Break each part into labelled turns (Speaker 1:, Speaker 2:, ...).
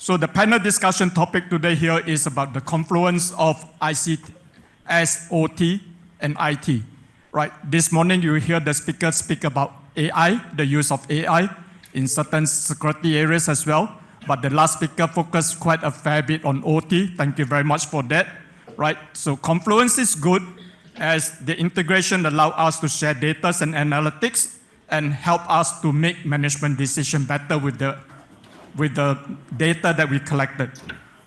Speaker 1: So the panel discussion topic today here is about the confluence of ICS, OT, and IT. Right? This morning you hear the speaker speak about AI, the use of AI in certain security areas as well. But the last speaker focused quite a fair bit on OT. Thank you very much for that. Right? So Confluence is good as the integration allows us to share data and analytics and help us to make management decisions better with the data that we collected.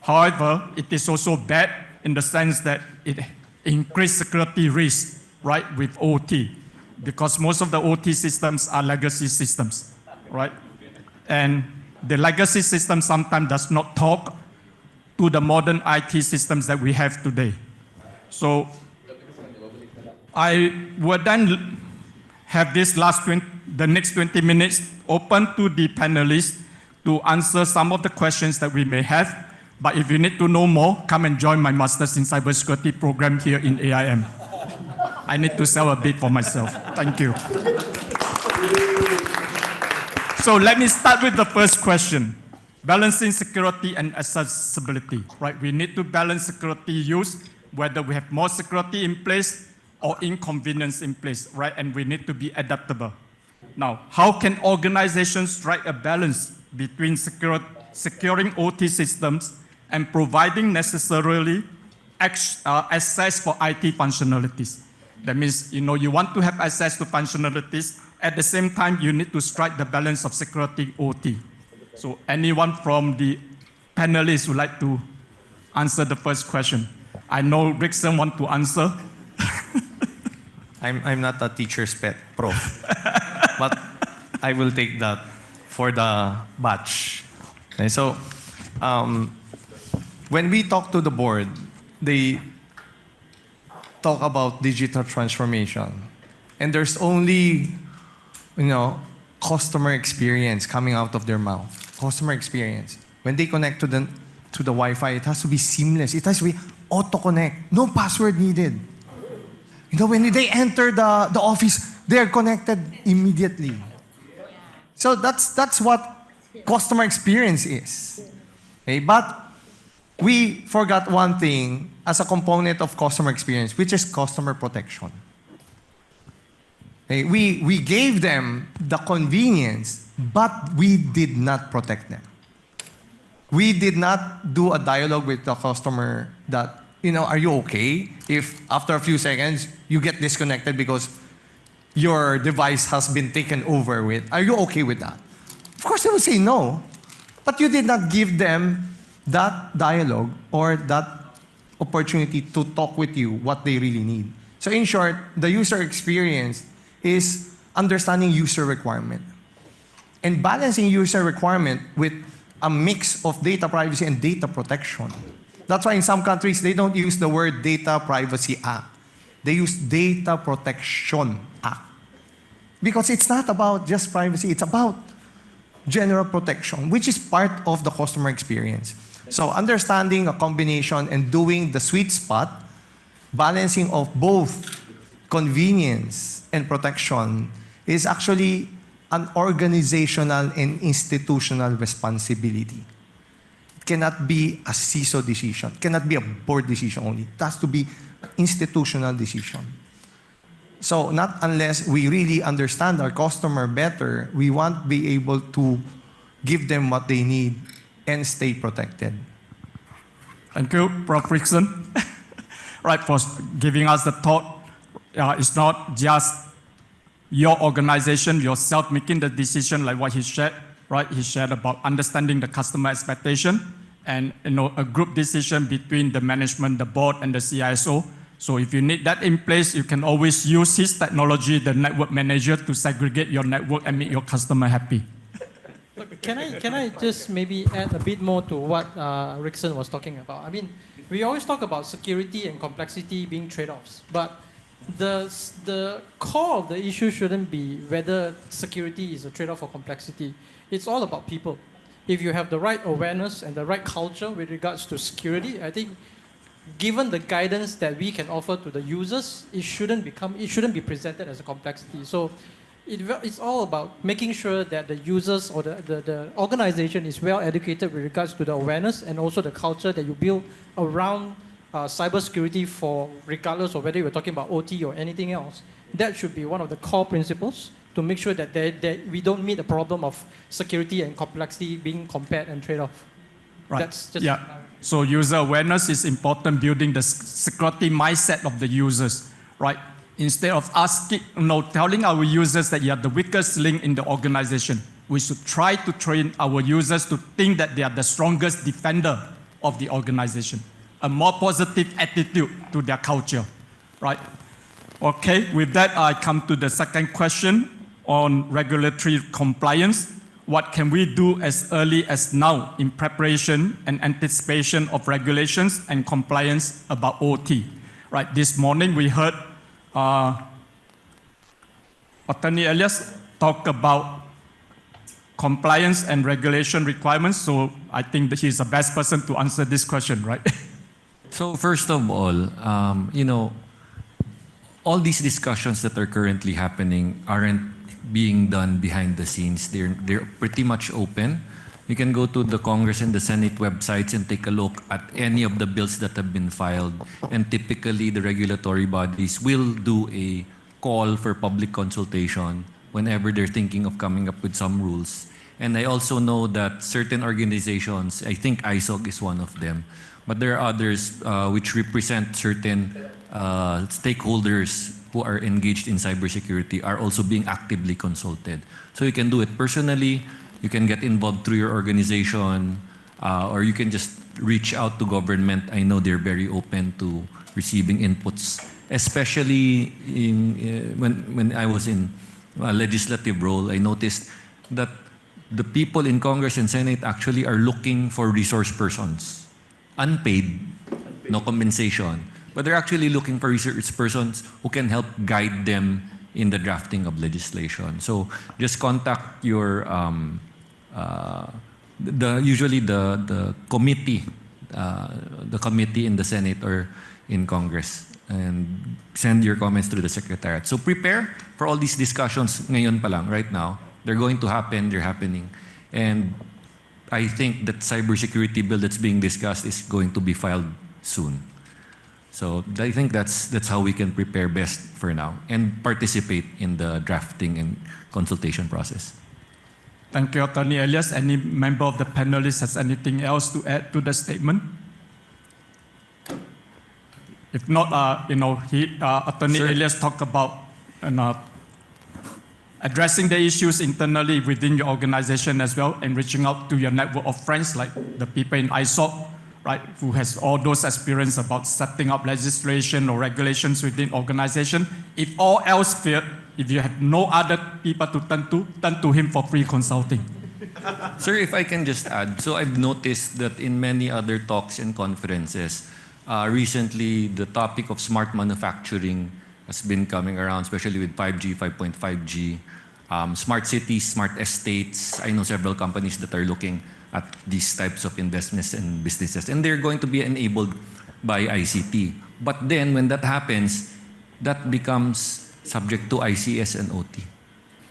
Speaker 1: However, it is also bad in the sense that it increases security risk, right, with OT, because most of the OT systems are legacy systems, right? And the legacy system sometimes does not talk to the modern IT systems that we have today. So I would then have the next 20 minutes open to the panelists to answer some of the questions that we may have. But if you need to know more, come and join my Masters in Cybersecurity program here in AIM. I need to sell a bit for myself. Thank you. So let me start with the first question. Balancing security and accessibility, right? We need to balance security use, whether we have more security in place or inconvenience in place, right? And we need to be adaptable. Now, how can organizations strike a balance between securing OT systems and providing necessarily access for IT functionalities? That means, you want to have access to functionalities. At the same time, you need to strike the balance of security OT. So anyone from the panelists would like to answer the first question? I know Ricson wants to answer.
Speaker 2: I'm not a teacher's pet, prof. But I will take that for the batch. Okay, so when we talk to the board, they talk about digital transformation. And there's only, customer experience coming out of their mouth. Customer experience. When they connect to the Wi-Fi, it has to be seamless. It has to be auto-connect. No password needed. When they enter the office, they are connected immediately. So that's what customer experience is. Okay? But we forgot one thing as a component of customer experience, which is customer protection. Okay? We gave them the convenience, but we did not protect them. We did not do a dialogue with the customer that, are you okay if after a few seconds you get disconnected because your device has been taken over with? Are you okay with that? Of course they will say no. But you did not give them that dialogue or that opportunity to talk with you what they really need. So in short, the user experience is understanding user requirement and balancing user requirement with a mix of data privacy and data protection. That's why in some countries, they don't use the word Data Privacy Act. They use Data Protection Act. Because it's not about just privacy, it's about general protection, which is part of the customer experience. So understanding a combination and doing the sweet spot, balancing of both convenience and protection is actually an organizational and institutional responsibility. It cannot be a CISO decision. It cannot be a board decision only. It has to be an institutional decision. So not unless we really understand our customer better, we won't be able to give them what they need and stay protected.
Speaker 1: Thank you, Prof. Ricson. Right, for giving us the thought. It's not just your organization, yourself making the decision like what he shared, right? He shared about understanding the customer expectation and a group decision between the management, the board, and the CISO. So if you need that in place, you can always use his technology, the network manager, to segregate your network and make your customer happy.
Speaker 3: Look, can I just maybe add a bit more to what Ricson was talking about? I mean, we always talk about security and complexity being trade-offs, but the core of the issue shouldn't be whether security is a trade-off or complexity. It's all about people. If you have the right awareness and the right culture with regards to security, I think given the guidance that we can offer to the users, it shouldn't be presented as a complexity. So it's all about making sure that the users or the organization is well educated with regards to the awareness and also the culture that you build around cybersecurity for regardless of whether you're talking about OT or anything else. That should be one of the core principles to make sure that we don't meet the problem of security and complexity being compared and trade off.
Speaker 1: Right.
Speaker 3: That's just
Speaker 1: So user awareness is important, building the security mindset of the users, right? Instead of telling our users that you are the weakest link in the organization, we should try to train our users to think that they are the strongest defender of the organization. A more positive attitude to their culture, right? Okay, with that, I come to the second question on regulatory compliance. What can we do as early as now in preparation and anticipation of regulations and compliance about OT? Right, this morning we heard Atty.Elias talk about compliance and regulation requirements, so I think that he's the best person to answer this question, right?
Speaker 4: So first of all, all these discussions that are currently happening aren't being done behind the scenes. They're pretty much open. You can go to the Congress and the Senate websites and take a look at any of the bills that have been filed. And typically, the regulatory bodies will do a call for public consultation whenever they're thinking of coming up with some rules. And I also know that certain organizations, I think ISOC is one of them, but there are others which represent certain stakeholders who are engaged in cybersecurity are also being actively consulted. So you can do it personally, you can get involved through your organization, or you can just reach out to government. I know they're very open to receiving inputs, especially when I was in a legislative role. I noticed that the people in Congress and Senate actually are looking for resource persons, unpaid, no compensation. But they're actually looking for research persons who can help guide them in the drafting of legislation. So just contact your usually the committee in the Senate or in Congress, and send your comments through the Secretariat. So prepare for all these discussions ngayon pa lang, right now. They're going to happen, they're happening. And I think that cybersecurity bill that's being discussed is going to be filed soon. So I think that's how we can prepare best for now and participate in the drafting and consultation process.
Speaker 1: Thank you, Atty.Elias. Any member of the panelists has anything else to add to the statement? If not, Atty.Elias talked about addressing the issues internally within your organization as well, and reaching out to your network of friends like the people in ISOC, right, who has all those experience about setting up legislation or regulations within organization. If all else failed, if you have no other people to turn to him for free consulting.
Speaker 4: Sir, if I can just add, so I've noticed that in many other talks and conferences, recently the topic of smart manufacturing has been coming around, especially with 5G, 5.5G, smart cities, smart estates. I know several companies that are looking at these types of investments and businesses, and they're going to be enabled by ICT. But then when that happens, that becomes subject to ICS and OT,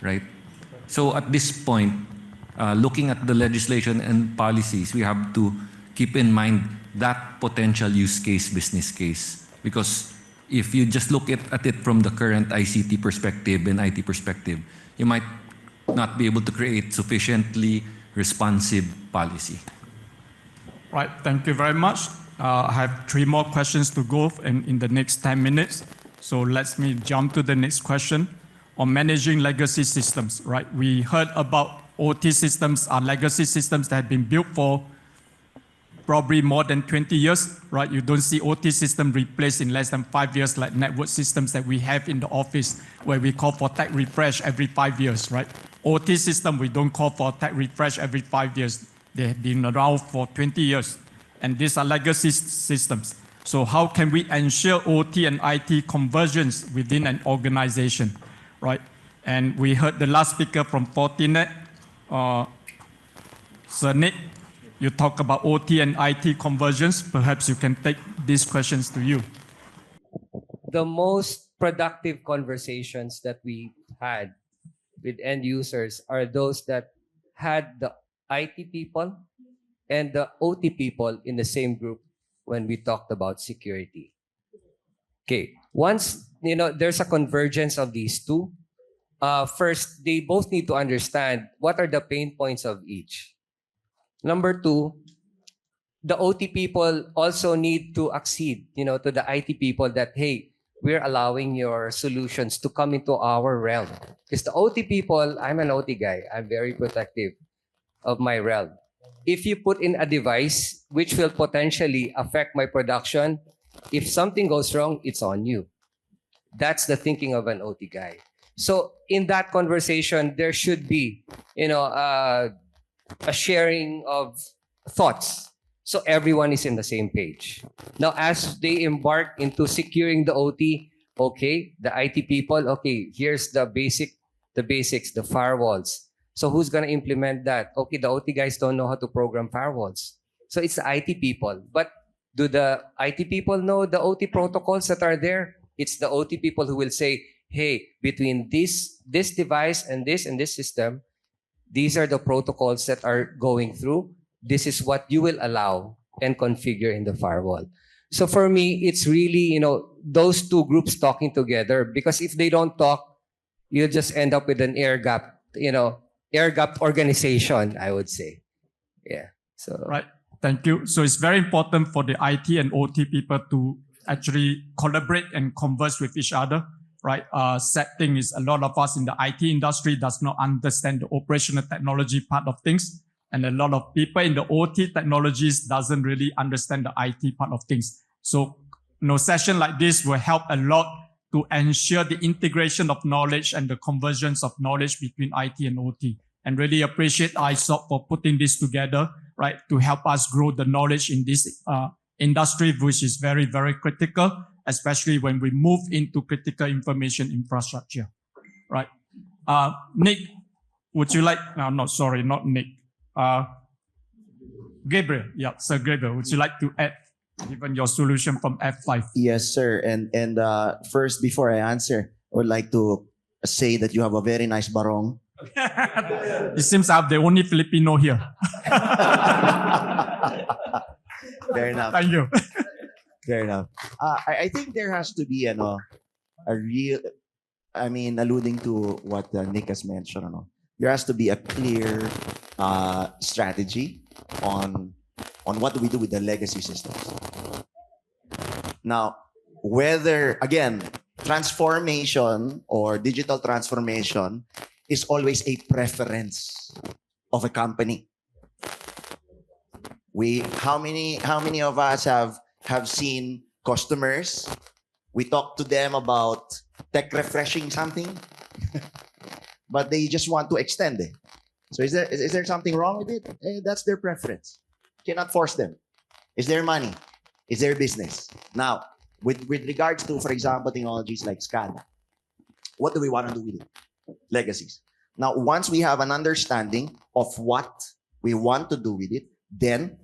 Speaker 4: right? So at this point, looking at the legislation and policies, we have to keep in mind that potential use case, business case. Because if you just look at it from the current ICT perspective and IT perspective, you might not be able to create sufficiently responsive policy.
Speaker 1: Right, thank you very much. I have 3 more questions to go in the next 10 minutes. So let me jump to the next question on managing legacy systems, right? We heard about OT systems are legacy systems that have been built for probably more than 20 years, right? You don't see OT system replaced in less than 5 years like network systems that we have in the office where we call for tech refresh every 5 years, right? OT system, we don't call for tech refresh every 5 years. They have been around for 20 years. And these are legacy systems. So how can we ensure OT and IT convergence within an organization, right? And we heard the last speaker from Fortinet, Sir Nick, you talk about OT and IT convergence. Perhaps you can take these questions to you.
Speaker 5: The most productive conversations that we had with end users are those that had the IT people and the OT people in the same group when we talked about security. Okay, once there's a convergence of these two, first they both need to understand what are the pain points of each. Number two, the OT people also need to accede, to the IT people that, hey, we're allowing your solutions to come into our realm. Because the OT people, I'm an OT guy. I'm very protective of my realm. If you put in a device which will potentially affect my production, if something goes wrong, it's on you. That's the thinking of an OT guy. So in that conversation, there should be, a sharing of thoughts. So everyone is in the same page. Now, as they embark into securing the OT, okay, the IT people, okay, here's the basics, the firewalls. So who's going to implement that? Okay, the OT guys don't know how to program firewalls. So it's the IT people. But do the IT people know the OT protocols that are there? It's the OT people who will say, hey, between this device and this system, these are the protocols that are going through. This is what you will allow and configure in the firewall. So for me, it's really, those two groups talking together, because if they don't talk, you'll just end up with an air gap organization, I would say. Yeah. So
Speaker 1: Right. Thank you. So it's very important for the IT and OT people to actually collaborate and converse with each other, right? Sad thing is a lot of us in the IT industry does not understand the operational technology part of things. And a lot of people in the OT technologies doesn't really understand the IT part of things. So, session like this will help a lot to ensure the integration of knowledge and the convergence of knowledge between IT and OT. And really appreciate ISOP for putting this together, right, to help us grow the knowledge in this industry, which is very, very critical, especially when we move into critical information infrastructure, right? Nick, would you like, no, sorry, not Nick. Gabriel, yeah, Sir Gabriel, would you like to add, given your solution from F5?
Speaker 6: Yes, sir. And first, before I answer, I would like to say that you have a very nice barong.
Speaker 1: It seems I'm the only Filipino here.
Speaker 6: Fair enough.
Speaker 1: Thank you.
Speaker 6: Fair enough. I think there has to be a real, alluding to what Nick has mentioned, there has to be a clear strategy on what do we do with the legacy systems. Now, whether, again, transformation or digital transformation is always a preference of a company. How many of us have seen customers? We talk to them about tech refreshing something, but they just want to extend it. So is there something wrong with it? That's their preference. Cannot force them. It's their money. It's their business. Now, with regards to, for example, technologies like SCADA, what do we want to do with it? Legacies. Now, once we have an understanding of what we want to do with it, then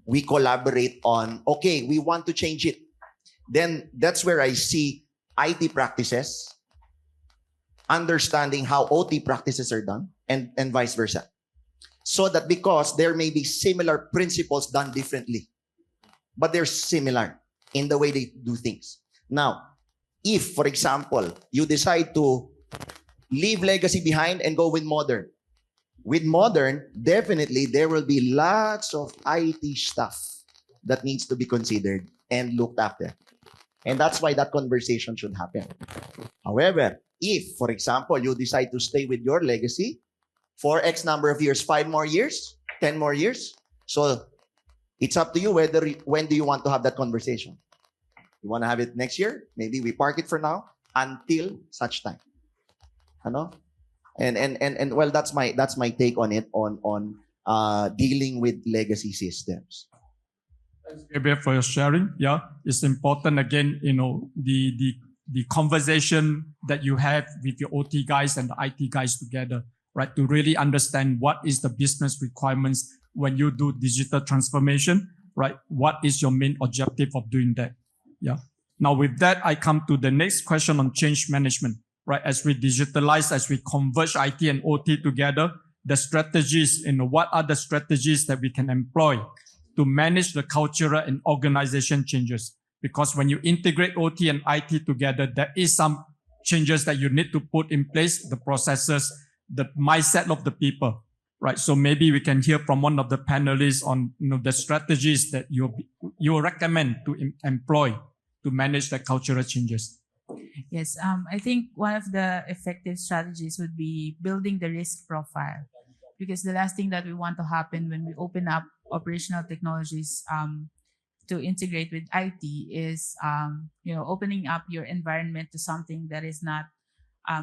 Speaker 6: we collaborate on, okay, we want to change it. Then that's where I see IT practices, understanding how OT practices are done, and vice versa. So that because there may be similar principles done differently, but they're similar in the way they do things. Now, if, for example, you decide to leave legacy behind and go with modern, definitely there will be lots of IT stuff that needs to be considered and looked after. And that's why that conversation should happen. However, if, for example, you decide to stay with your legacy for X number of years, 5 more years, 10 more years, so it's up to you when do you want to have that conversation. You want to have it next year? Maybe we park it for now until such time. Ano? And well, that's my take on it, on dealing with legacy systems.
Speaker 1: Thanks, Gabriel, for your sharing. Yeah, it's important again, the conversation that you have with your OT guys and the IT guys together, right? To really understand what is the business requirements when you do digital transformation, right? What is your main objective of doing that? Yeah. Now with that, I come to the next question on change management, right? As we digitalize, as we converge IT and OT together, the strategies, what are the strategies that we can employ to manage the cultural and organization changes? Because when you integrate OT and IT together, there is some changes that you need to put in place, the processes, the mindset of the people, right? So maybe we can hear from one of the panelists on the strategies that you recommend to employ to manage the cultural changes.
Speaker 7: Yes, I think one of the effective strategies would be building the risk profile, because the last thing that we want to happen when we open up operational technologies to integrate with IT is opening up your environment to something that is not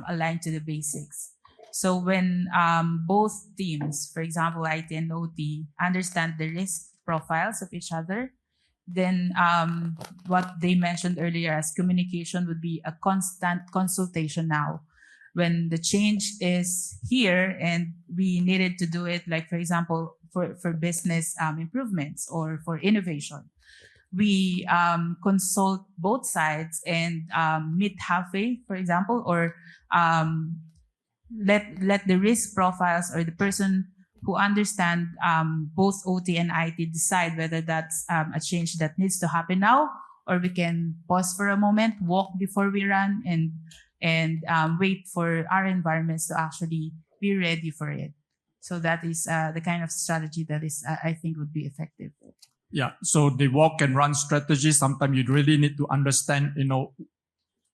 Speaker 7: aligned to the basics. So when both teams, for example, IT and OT, understand the risk profiles of each other, then what they mentioned earlier as communication would be a constant consultation now. When the change is here and we needed to do it, like for example, for business improvements or for innovation, we consult both sides and meet halfway, for example, or let the risk profiles or the person who understand both OT and IT decide whether that's a change that needs to happen now, or we can pause for a moment, walk before we run, and wait for our environments to actually be ready for it. So that is the kind of strategy that is, I think, would be effective.
Speaker 1: Yeah. So the walk and run strategy, sometimes you really need to understand,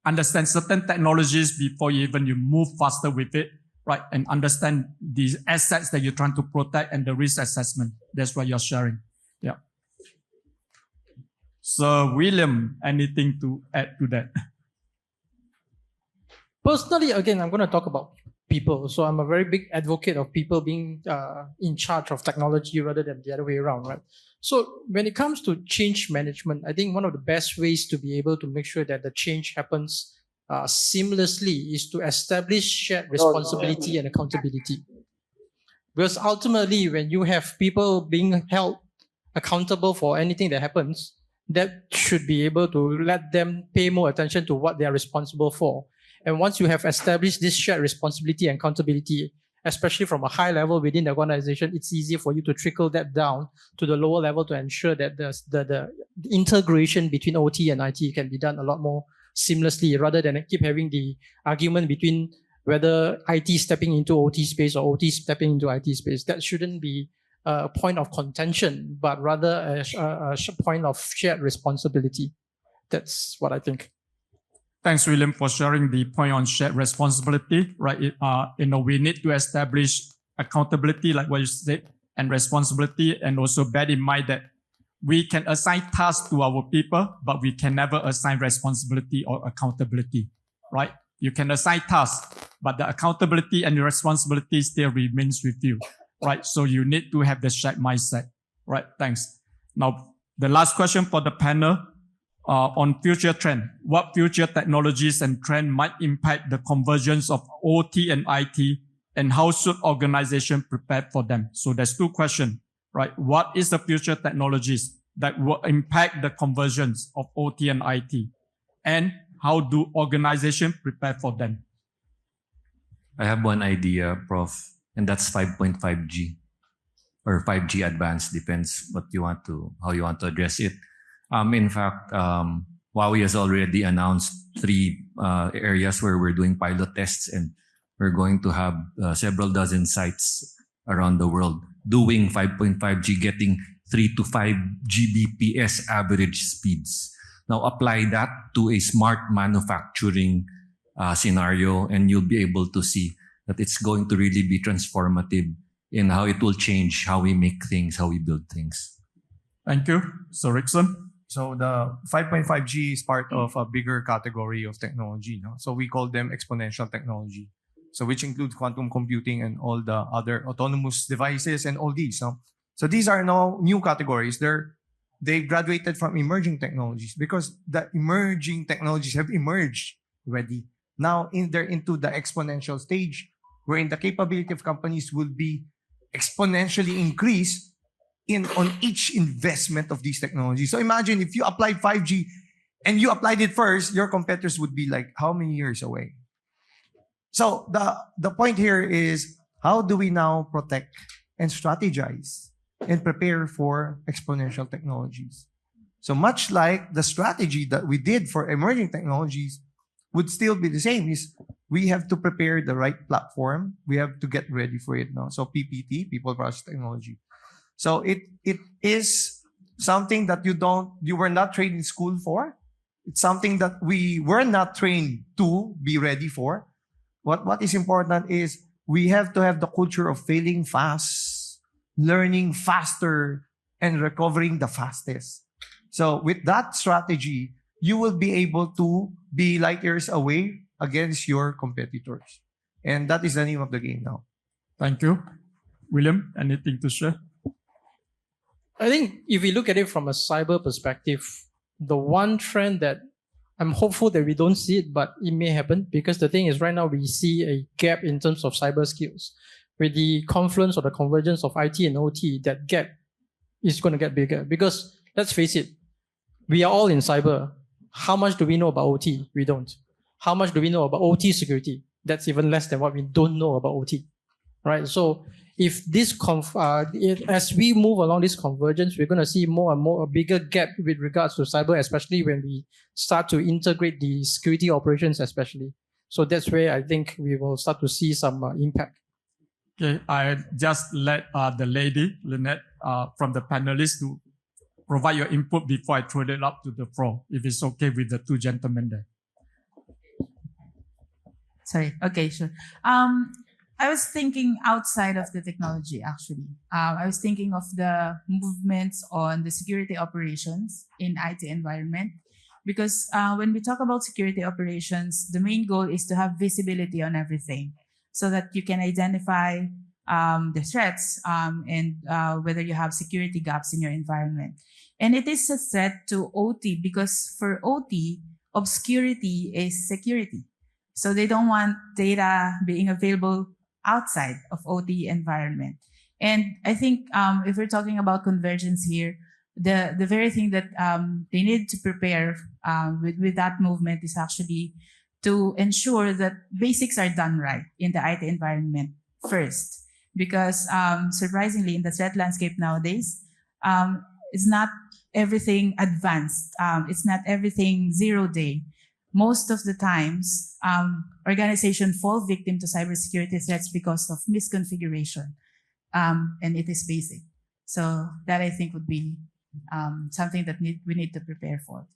Speaker 1: understand certain technologies before you move faster with it, right? And understand the assets that you're trying to protect and the risk assessment. That's what you're sharing. Yeah. So William, anything to add to that?
Speaker 3: Personally, again, I'm going to talk about people. So I'm a very big advocate of people being in charge of technology rather than the other way around, right? So when it comes to change management, I think one of the best ways to be able to make sure that the change happens seamlessly is to establish shared responsibility and accountability. Because ultimately, when you have people being held accountable for anything that happens, that should be able to let them pay more attention to what they are responsible for. And once you have established this shared responsibility and accountability, especially from a high level within the organization, it's easier for you to trickle that down to the lower level to ensure that the integration between OT and IT can be done a lot more seamlessly, rather than keep having the argument between whether IT stepping into OT space or OT stepping into IT space. That shouldn't be a point of contention, but rather a point of shared responsibility. That's what I think.
Speaker 1: Thanks, William, for sharing the point on shared responsibility, right? We need to establish accountability, like what you said, and responsibility, and also bear in mind that we can assign tasks to our people, but we can never assign responsibility or accountability, right? You can assign tasks, but the accountability and the responsibility still remains with you, right? So you need to have the shared mindset, right? Thanks. Now, the last question for the panel. On future trend, what future technologies and trend might impact the convergence of OT and IT, and how should organization prepare for them? So there's two questions, right? What is the future technologies that will impact the convergence of OT and IT, and how do organizations prepare for them?
Speaker 4: I have one idea, Prof, and that's 5.5G or 5G advanced, depends how you want to address it. In fact, HUAWEI has already announced 3 areas where we're doing pilot tests, and we're going to have several dozen sites around the world doing 5.5G, getting 3 to 5 Gbps average speeds. Now apply that to a smart manufacturing scenario, and you'll be able to see that it's going to really be transformative in how it will change how we make things, how we build things.
Speaker 1: Thank you. So Ricson?
Speaker 2: So the 5.5G is part of a bigger category of technology. No? So we call them exponential technology. So which includes quantum computing and all the other autonomous devices and all these. No? So these are no new categories. They graduated from emerging technologies because the emerging technologies have emerged already. Now they're into the exponential stage, wherein the capability of companies will be exponentially increased on each investment of these technologies. So imagine if you applied 5G and you applied it first, your competitors would be like how many years away? So the point here is, how do we now protect and strategize and prepare for exponential technologies? So much like the strategy that we did for emerging technologies would still be the same, is we have to prepare the right platform. We have to get ready for it now. So PPT, people process technology. So it is something that you were not trained in school for. It's something that we were not trained to be ready for. What is important is we have to have the culture of failing fast, learning faster, and recovering the fastest. So with that strategy, you will be able to be light years away against your competitors. And that is the name of the game now.
Speaker 1: Thank you. William, anything to share?
Speaker 3: I think if we look at it from a cyber perspective, the one trend that I'm hopeful that we don't see it, but it may happen, because the thing is right now we see a gap in terms of cyber skills. With the confluence or the convergence of IT and OT, that gap is going to get bigger, because let's face it, we are all in cyber. How much do we know about OT? We don't. How much do we know about OT security? That's even less than what we don't know about OT, right? So if this as we move along this convergence, we're going to see more and more a bigger gap with regards to cyber, especially when we start to integrate the security operations, especially. So that's where I think we will start to see some impact.
Speaker 1: Okay, I just let the lady, Linette, from the panelists to provide your input before I throw it up to the floor, if it's okay with the two gentlemen there.
Speaker 7: Sorry. Okay, sure. I was thinking outside of the technology, actually. I was thinking of the movements on the security operations in IT environment, because when we talk about security operations, the main goal is to have visibility on everything so that you can identify the threats and whether you have security gaps in your environment. And it is a threat to OT, because for OT, obscurity is security. So they don't want data being available outside of OT environment. And I think if we're talking about convergence here, the very thing that they need to prepare with that movement is actually to ensure that basics are done right in the IT environment first. Because surprisingly, in the threat landscape nowadays, it's not everything advanced. It's not everything 0 day. Most of the times, organizations fall victim to cybersecurity threats because of misconfiguration, and it is basic. So that I think would be something that we need to prepare for.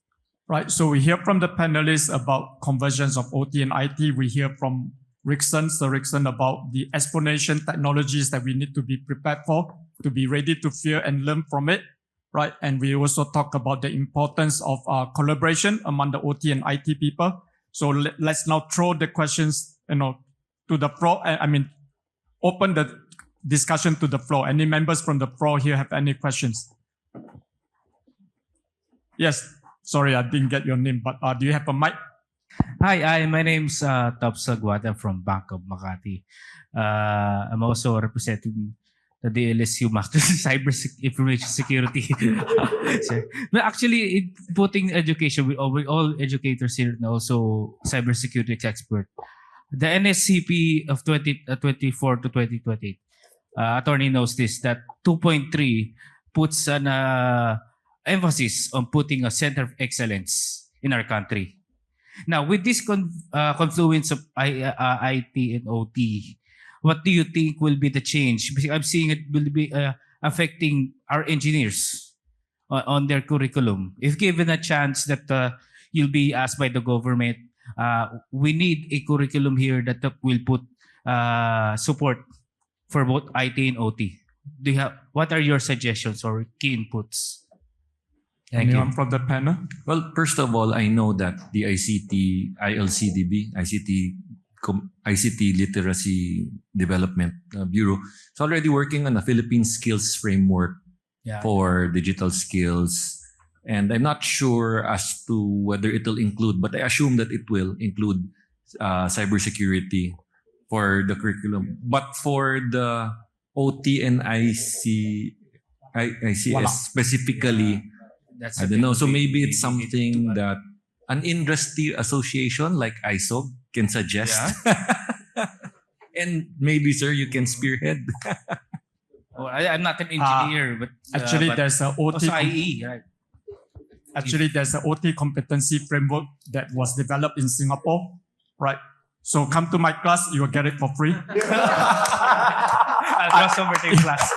Speaker 1: Right, so we hear from the panelists about convergence of OT and IT. We hear from Ricson, Sir Ricson, about the exponential technologies that we need to be prepared for, to be ready to fear and learn from it. Right, and we also talk about the importance of collaboration among the OT and IT people. So let's now throw the questions, to the floor. I mean, open the discussion to the floor. Any members from the floor here have any questions? Yes, sorry, I didn't get your name, but do you have a mic?
Speaker 8: Hi, my name's Top Sagwata from Bank of Makati. I'm also representing the LSU Cyber Information Security. But actually, putting education, we all educators here and also cybersecurity expert. The NSCP of 2024 to 2028, attorney knows this, that 2.3 puts an emphasis on putting a center of excellence in our country. Now, with this confluence of IT and OT, what do you think will be the change? Because I'm seeing it will be affecting our engineers on their curriculum. If given a chance that you'll be asked by the government, we need a curriculum here that will put support for both IT and OT. What are your suggestions or key inputs?
Speaker 1: Anyone from the panel?
Speaker 4: Well, first of all, I know that the ICT Literacy Development Bureau is already working on a Philippine skills framework for digital skills. And I'm not sure as to whether it will include, but I assume that it will include cybersecurity for the curriculum. But for the OT and ICS specifically, I don't know. So maybe it's something that an industry association like ISOG can suggest. And maybe, sir, you can spearhead.
Speaker 8: Oh, I'm not an engineer, but
Speaker 1: Actually,
Speaker 8: but
Speaker 1: there's a OT.
Speaker 8: also IE, right?
Speaker 1: Actually, there's an OT competency framework that was developed in Singapore, right? So come to my class, you will get it for free.
Speaker 8: I'll cross over to your class.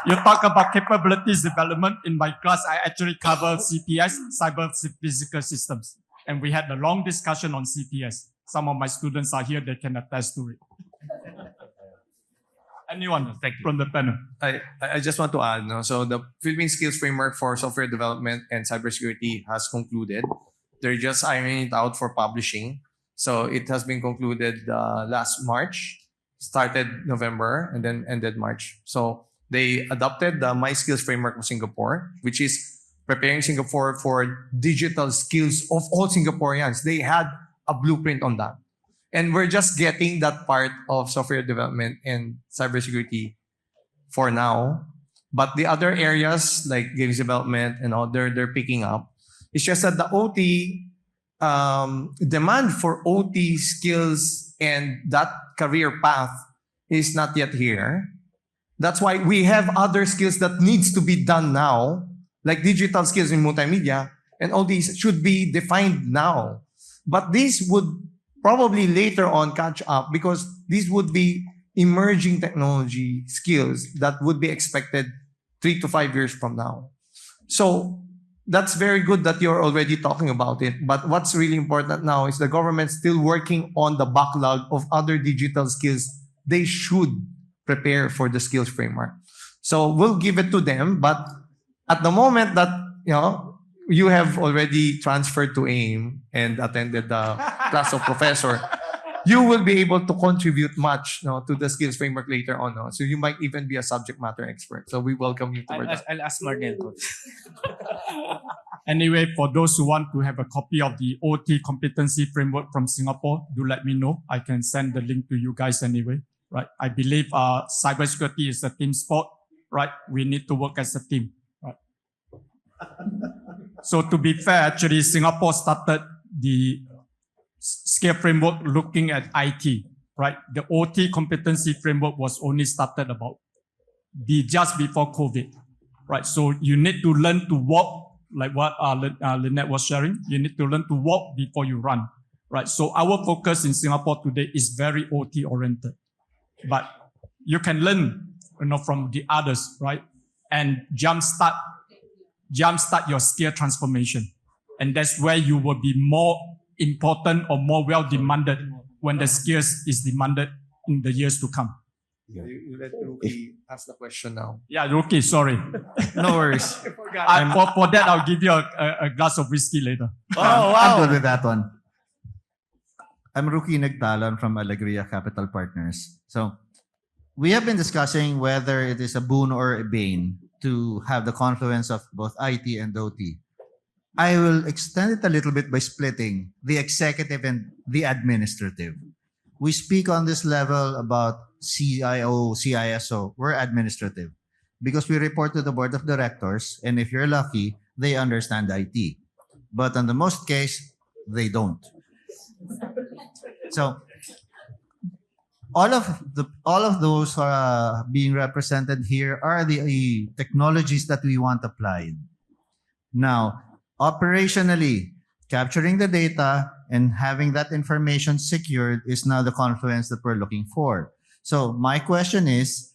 Speaker 1: You talk about capabilities development. In my class, I actually cover CPS, Cyber Physical Systems. And we had a long discussion on CPS. Some of my students are here, they can attest to it. Anyone from the panel?
Speaker 2: I just want to add, no? So the Philippine Skills Framework for Software Development and Cybersecurity has concluded. They're just ironing it out for publishing. So it has been concluded last March, started November, and then ended March. So they adopted the My Skills Framework of Singapore, which is preparing Singapore for digital skills of all Singaporeans. They had a blueprint on that. And we're just getting that part of software development and cybersecurity for now. But the other areas like games development and all, they're picking up. It's just that the OT demand for OT skills and that career path is not yet here. That's why we have other skills that needs to be done now, like digital skills in multimedia, and all these should be defined now. But these would probably later on catch up because these would be emerging technology skills that would be expected 3 to 5 years from now. So that's very good that you're already talking about it. But what's really important now is the government still working on the backlog of other digital skills they should prepare for the skills framework. So we'll give it to them. But at the moment that, you have already transferred to AIM and attended the class of professor, you will be able to contribute much to the skills framework later on. No? So you might even be a subject matter expert. So we welcome you to that.
Speaker 8: I'll ask Marnel.
Speaker 1: Anyway, for those who want to have a copy of the OT competency framework from Singapore, do let me know. I can send the link to you guys anyway. Right? I believe cybersecurity is a team sport. Right? We need to work as a team. Right? So to be fair, actually, Singapore started the skill framework looking at IT, right? The OT competency framework was only started just before COVID, right? So you need to learn to walk, like what Linette was sharing. You need to learn to walk before you run, right? So our focus in Singapore today is very OT oriented, but you can learn, from the others, right? And jumpstart your skill transformation. And that's where you will be more important or more well demanded when the skills is demanded in the years to come.
Speaker 2: Yeah. You let Rookie ask the question now.
Speaker 1: Yeah, Rookie, sorry.
Speaker 9: No worries.
Speaker 1: For that, I'll give you a glass of whiskey later.
Speaker 9: Oh, wow. I'm good with that one. I'm Rookie Nagtalan from Alegria Capital Partners. So we have been discussing whether it is a boon or a bane to have the confluence of both IT and OT. I will extend it a little bit by splitting the executive and the administrative. We speak on this level about CIO, CISO. We're administrative because we report to the board of directors, and if you're lucky, they understand IT. But in the most case, they don't. So all of those being represented here are the technologies that we want applied. Now, operationally, capturing the data and having that information secured is now the confluence that we're looking for. So my question is,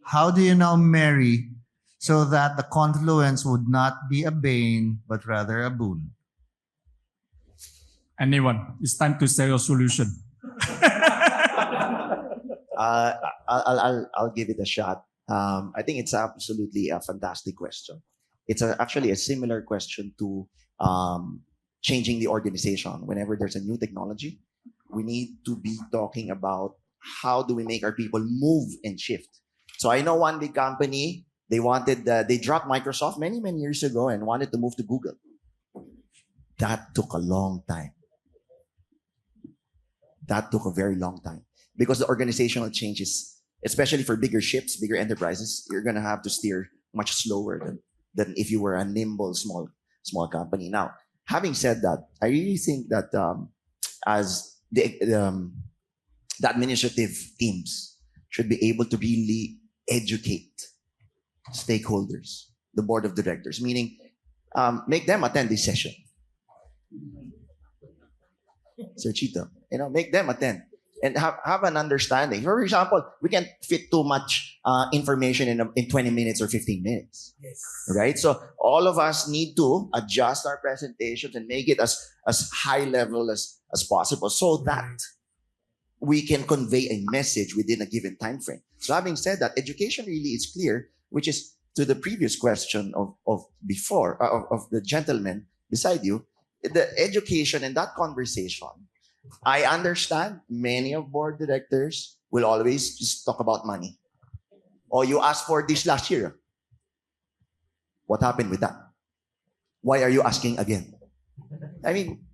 Speaker 9: how do you now marry so that the confluence would not be a bane, but rather a boon?
Speaker 1: Anyone? It's time to say your solution.
Speaker 6: I'll give it a shot. I think it's absolutely a fantastic question. It's actually a similar question to changing the organization. Whenever there's a new technology, we need to be talking about how do we make our people move and shift. So I know one big company, they dropped Microsoft many, many years ago and wanted to move to Google. That took a long time. That took a very long time because the organizational changes, especially for bigger ships, bigger enterprises, you're going to have to steer much slower than if you were a nimble, small company. Now, having said that, I really think that as the the administrative teams should be able to really educate stakeholders, the board of directors, meaning make them attend this session. Sir Chito, make them attend and have an understanding. For example, we can't fit too much information in 20 minutes or 15 minutes.
Speaker 10: Yes.
Speaker 6: Right? So all of us need to adjust our presentations and make it as high level as possible so that we can convey a message within a given time frame. So having said that, education really is clear, which is to the previous question of the gentleman beside you, the education and that conversation. I understand many of board directors will always just talk about money. Or you asked for this last year. What happened with that? Why are you asking again? I mean,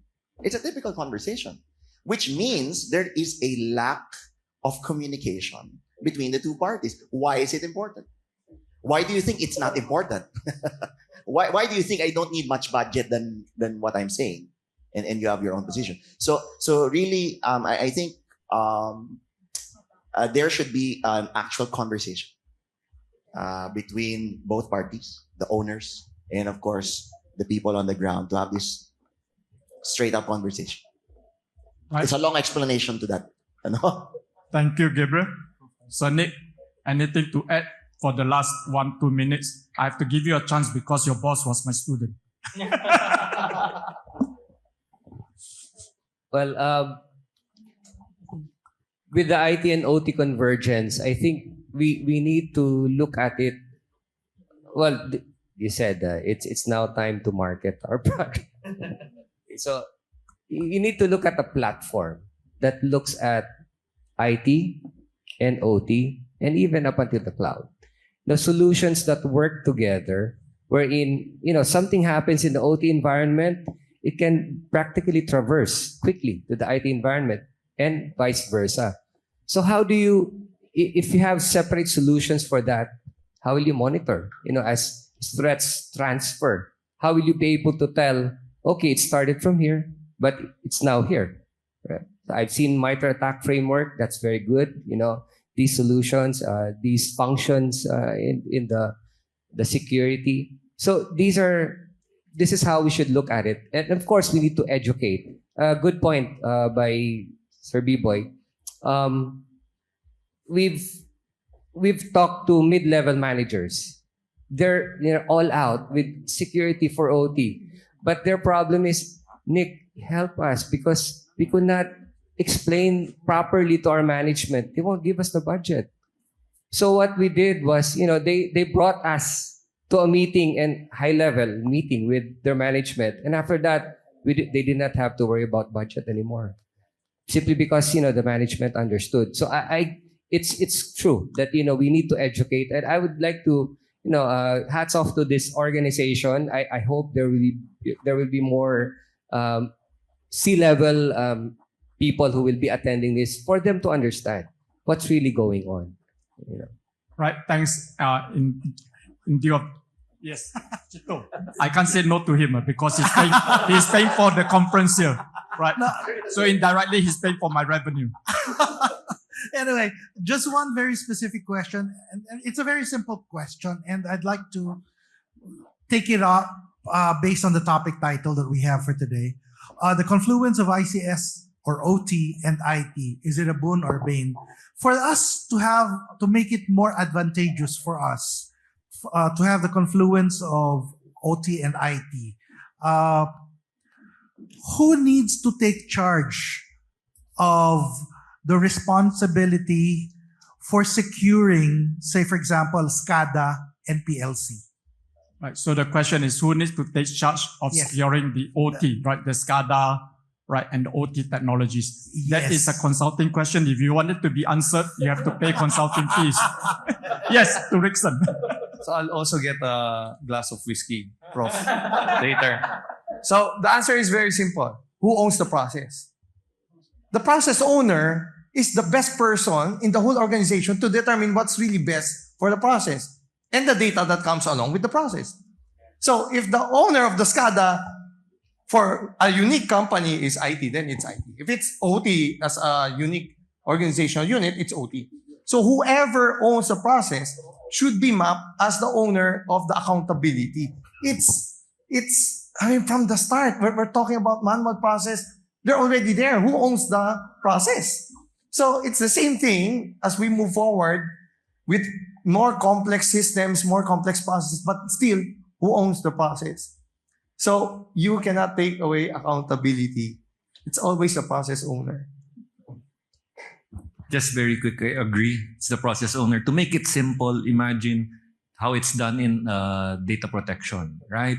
Speaker 6: it's a typical conversation, which means there is a lack of communication between the two parties. Why is it important? Why do you think it's not important? Why do you think I don't need much budget than what I'm saying? And you have your own position. So really, I think there should be an actual conversation between both parties, the owners, and of course, the people on the ground to have this straight up conversation.
Speaker 1: Right.
Speaker 6: It's a long explanation to that.
Speaker 1: Thank you, Gabriel. So Nick, anything to add for the last 1-2 minutes? I have to give you a chance because your boss was my student.
Speaker 5: Well, with the IT and OT convergence, I think we need to look at it. Well, you said it's now time to market our product. So you need to look at a platform that looks at IT and OT and even up until the cloud. The solutions that work together, wherein something happens in the OT environment, it can practically traverse quickly to the IT environment and vice versa. So how do you, if you have separate solutions for that, how will you monitor? As threats transfer, how will you be able to tell, okay, it started from here, but it's now here? Right? I've seen MITRE ATT&CK framework. That's very good. These solutions, these functions in the security. So this is how we should look at it. And of course, we need to educate. Good point by Sir B-Boy. We've talked to mid-level managers. They're all out with security for OT. But their problem is, Nick, help us because we could not explain properly to our management. They won't give us the budget. So what we did was, they brought us to a meeting and high-level meeting with their management. And after that, they did not have to worry about budget anymore. Simply because, the management understood. So it's true that, we need to educate. And I would like to, hats off to this organization. I hope there will be more C-level people who will be attending this for them to understand what's really going on.
Speaker 1: Right. Thanks. In view of yes, Chito. I can't say no to him because he's paying for the conference here, right?
Speaker 10: No.
Speaker 1: So indirectly, he's paying for my revenue.
Speaker 10: Anyway, just one very specific question, and it's a very simple question, and I'd like to take it up based on the topic title that we have for today. The confluence of ICS or OT and IT, is it a boon or bane? For us to make it more advantageous for us, to have the confluence of OT and IT, who needs to take charge of the responsibility for securing, say, for example, SCADA and PLC?
Speaker 1: Right. So the question is, who needs to take charge of securing the OT, right? The SCADA, right, and the OT technologies. That is a consulting question. If you want it to be answered, you have to pay consulting fees. Yes, to Ricson.
Speaker 2: So I'll also get a glass of whiskey, Prof, later. So the answer is very simple. Who owns the process? The process owner is the best person in the whole organization to determine what's really best for the process and the data that comes along with the process. So if the owner of the SCADA for a unique company is IT, then it's IT. If it's OT as a unique organizational unit, it's OT. So whoever owns the process should be mapped as the owner of the accountability. I mean, from the start, we're talking about manual process. They're already there. Who owns the process? So it's the same thing as we move forward with more complex systems, more complex processes, but still, who owns the process? So you cannot take away accountability. It's always the process owner.
Speaker 4: Just very quick, I agree. It's the process owner. To make it simple, imagine how it's done in data protection, right?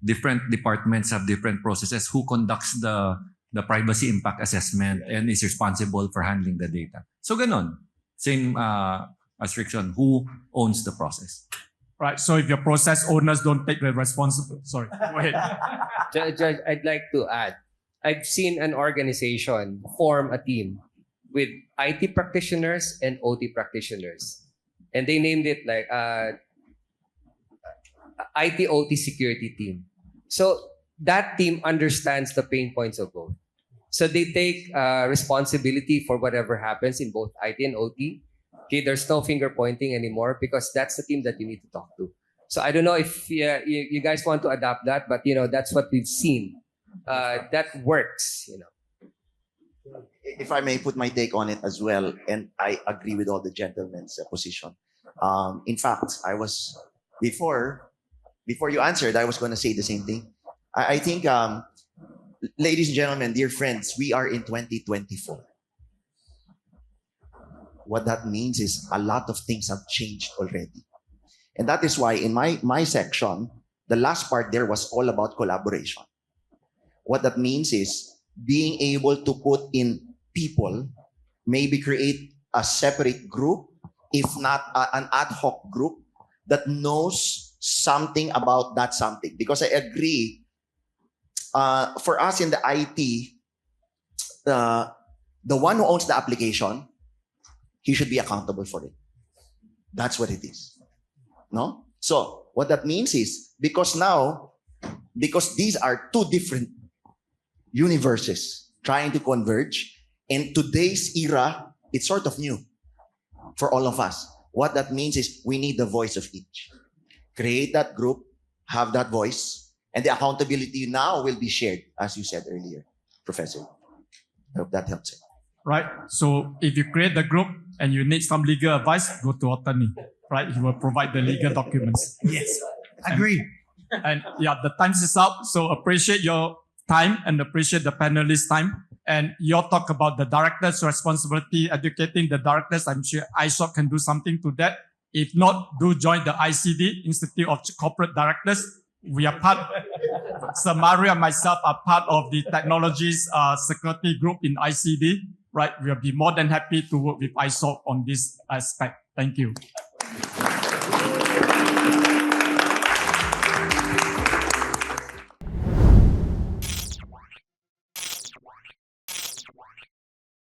Speaker 4: Different departments have different processes. Who conducts the privacy impact assessment and is responsible for handling the data? So ganon. Same as Ricson. Who owns the process?
Speaker 1: Right. So if your process owners don't take the responsibility, sorry, go ahead.
Speaker 5: Judge, I'd like to add, I've seen an organization form a team with IT practitioners and OT practitioners. And they named it like IT OT security team. So that team understands the pain points of both. So they take responsibility for whatever happens in both IT and OT. Okay, there's no finger pointing anymore because that's the team that you need to talk to. So I don't know if you guys want to adapt that, but that's what we've seen. That works.
Speaker 6: If I may put my take on it as well, and I agree with all the gentlemen's position. In fact, I was before you answered, I was going to say the same thing. I think, ladies and gentlemen, dear friends, we are in 2024. What that means is a lot of things have changed already. And that is why in my section, the last part there was all about collaboration. What that means is being able to put in people, maybe create a separate group, if not an ad hoc group that knows something about that something. Because I agree, for us in the IT, the one who owns the application, he should be accountable for it. That's what it is. No? So what that means is, because these are two different universes trying to converge, in today's era, it's sort of new for all of us. What that means is we need the voice of each. Create that group, have that voice, and the accountability now will be shared, as you said earlier, Professor. I hope that helps.
Speaker 1: Right. So if you create the group and you need some legal advice, go to attorney. Right. He will provide the legal documents.
Speaker 10: Yes. Agreed.
Speaker 1: And yeah, the time is up. So appreciate your time and appreciate the panelists' time. And your talk about the director's responsibility, educating the directors. I'm sure ISOC can do something to that. If not, do join the ICD, Institute of Corporate Directors. We are part, Samaria and myself are part of the technologies security group in ICD. Right. We'll be more than happy to work with ISOC on this aspect. Thank you.